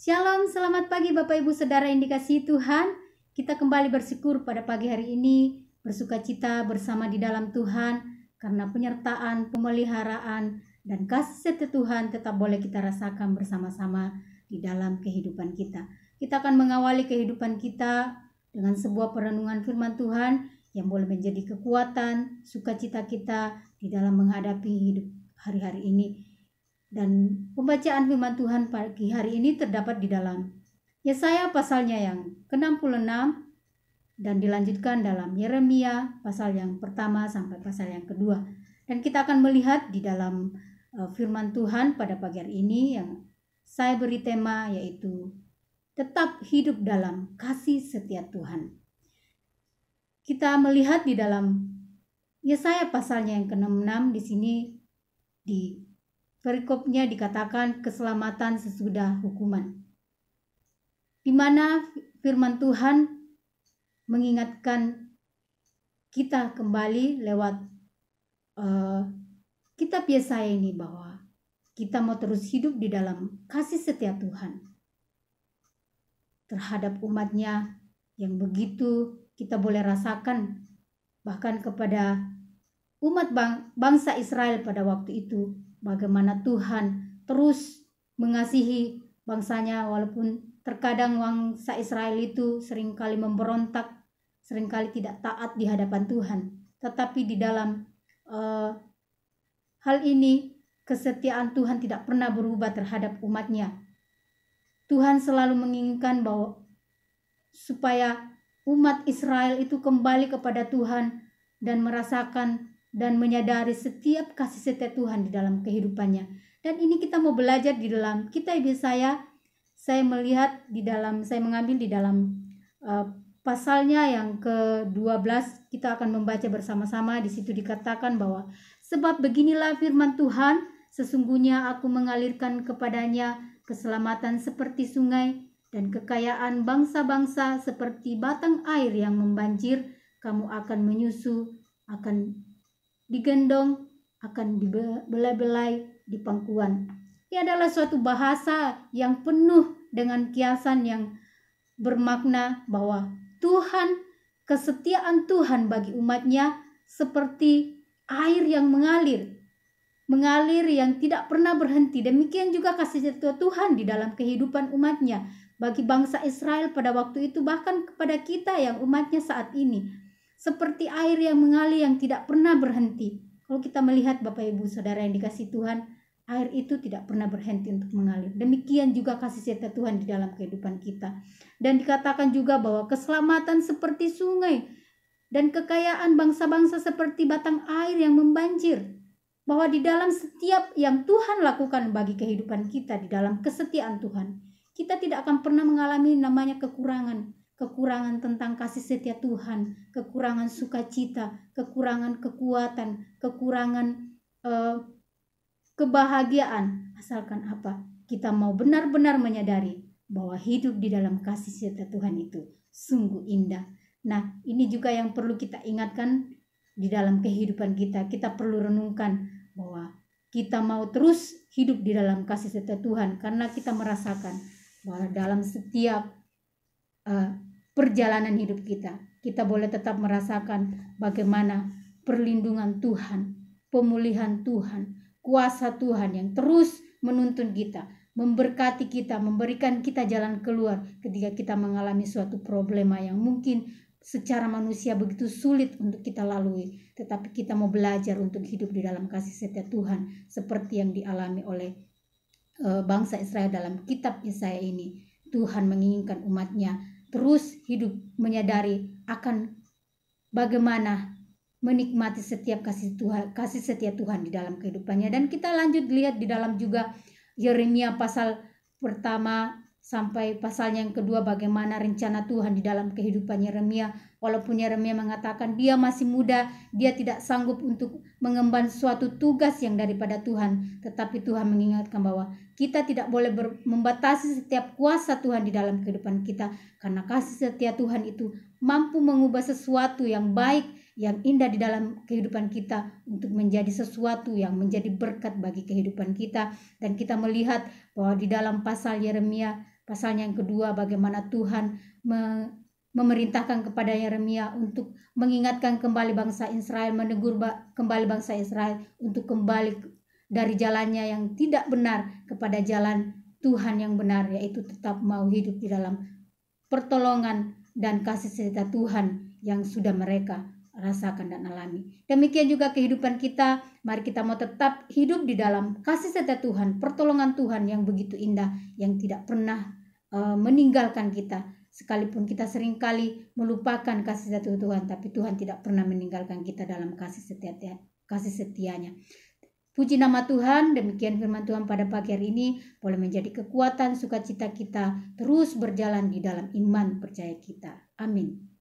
Shalom, selamat pagi Bapak Ibu Saudara yang dikasihi Tuhan. Kita kembali bersyukur pada pagi hari ini, bersukacita bersama di dalam Tuhan, karena penyertaan, pemeliharaan, dan kasih setia Tuhan tetap boleh kita rasakan bersama-sama di dalam kehidupan kita. Kita akan mengawali kehidupan kita dengan sebuah perenungan firman Tuhan yang boleh menjadi kekuatan, sukacita kita di dalam menghadapi hidup hari-hari ini. Dan pembacaan firman Tuhan pagi hari ini terdapat di dalam Yesaya pasalnya yang ke-66 dan dilanjutkan dalam Yeremia pasal yang pertama sampai pasal yang kedua. Dan kita akan melihat di dalam firman Tuhan pada pagi hari ini yang saya beri tema yaitu tetap hidup dalam kasih setia Tuhan. Kita melihat di dalam Yesaya pasalnya yang ke-66 di sini di perikopnya dikatakan keselamatan sesudah hukuman, di mana firman Tuhan mengingatkan kita kembali lewat kitab Yesaya ini bahwa kita mau terus hidup di dalam kasih setia Tuhan terhadap umatnya yang begitu kita boleh rasakan bahkan kepada umat bangsa Israel pada waktu itu. Bagaimana Tuhan terus mengasihi bangsanya walaupun terkadang bangsa Israel itu seringkali memberontak, seringkali tidak taat di hadapan Tuhan. Tetapi di dalam hal ini kesetiaan Tuhan tidak pernah berubah terhadap umatnya. Tuhan selalu menginginkan bahwa supaya umat Israel itu kembali kepada Tuhan dan merasakan dan menyadari setiap kasih setia Tuhan di dalam kehidupannya. Dan ini kita mau belajar di dalam kitab Yesaya. Saya melihat di dalam, saya mengambil di dalam pasalnya yang ke-12. Kita akan membaca bersama-sama. Di situ dikatakan bahwa sebab beginilah firman Tuhan, sesungguhnya aku mengalirkan kepadanya keselamatan seperti sungai dan kekayaan bangsa-bangsa seperti batang air yang membanjir. Kamu akan menyusu, akan digendong, akan dibelai-belai di pangkuan. Ini adalah suatu bahasa yang penuh dengan kiasan yang bermakna bahwa Tuhan, kesetiaan Tuhan bagi umatnya seperti air yang mengalir yang tidak pernah berhenti. Demikian juga kasih setia Tuhan di dalam kehidupan umatnya bagi bangsa Israel pada waktu itu, bahkan kepada kita yang umatnya saat ini. Seperti air yang mengalir yang tidak pernah berhenti. Kalau kita melihat Bapak Ibu Saudara yang dikasihi Tuhan, air itu tidak pernah berhenti untuk mengalir. Demikian juga kasih setia Tuhan di dalam kehidupan kita. Dan dikatakan juga bahwa keselamatan seperti sungai dan kekayaan bangsa-bangsa seperti batang air yang membanjir. Bahwa di dalam setiap yang Tuhan lakukan bagi kehidupan kita, di dalam kesetiaan Tuhan, kita tidak akan pernah mengalami namanya kekurangan tentang kasih setia Tuhan, kekurangan sukacita, kekurangan kekuatan, kekurangan kebahagiaan. Asalkan apa? Kita mau benar-benar menyadari bahwa hidup di dalam kasih setia Tuhan itu sungguh indah. Nah, ini juga yang perlu kita ingatkan di dalam kehidupan kita. Kita perlu renungkan bahwa kita mau terus hidup di dalam kasih setia Tuhan karena kita merasakan bahwa dalam setiap perjalanan hidup kita boleh tetap merasakan bagaimana perlindungan Tuhan, pemulihan Tuhan, kuasa Tuhan yang terus menuntun kita, memberkati kita, memberikan kita jalan keluar ketika kita mengalami suatu problema yang mungkin secara manusia begitu sulit untuk kita lalui, tetapi kita mau belajar untuk hidup di dalam kasih setia Tuhan seperti yang dialami oleh bangsa Israel dalam kitab Yesaya ini. Tuhan menginginkan umatnya terus hidup menyadari akan bagaimana menikmati setiap kasih setia Tuhan di dalam kehidupannya. Dan kita lanjut lihat di dalam juga Yeremia pasal pertama sampai pasalnya yang kedua, bagaimana rencana Tuhan di dalam kehidupan Yeremia. Walaupun Yeremia mengatakan dia masih muda, dia tidak sanggup untuk mengemban suatu tugas yang daripada Tuhan, tetapi Tuhan mengingatkan bahwa kita tidak boleh membatasi setiap kuasa Tuhan di dalam kehidupan kita, karena kasih setia Tuhan itu mampu mengubah sesuatu yang baik, yang indah di dalam kehidupan kita untuk menjadi sesuatu yang menjadi berkat bagi kehidupan kita. Dan kita melihat bahwa di dalam pasal Yeremia pasalnya yang kedua, bagaimana Tuhan memerintahkan kepada Yeremia untuk mengingatkan kembali bangsa Israel, menegur kembali bangsa Israel untuk kembali dari jalannya yang tidak benar kepada jalan Tuhan yang benar, yaitu tetap mau hidup di dalam pertolongan dan kasih setia Tuhan yang sudah mereka rasakan dan alami. Demikian juga kehidupan kita, mari kita mau tetap hidup di dalam kasih setia Tuhan, pertolongan Tuhan yang begitu indah, yang tidak pernah meninggalkan kita. Sekalipun kita seringkali melupakan kasih setia Tuhan, tapi Tuhan tidak pernah meninggalkan kita dalam kasih setianya. Puji nama Tuhan, demikian firman Tuhan pada pagi hari ini boleh menjadi kekuatan sukacita kita terus berjalan di dalam iman percaya kita. Amin.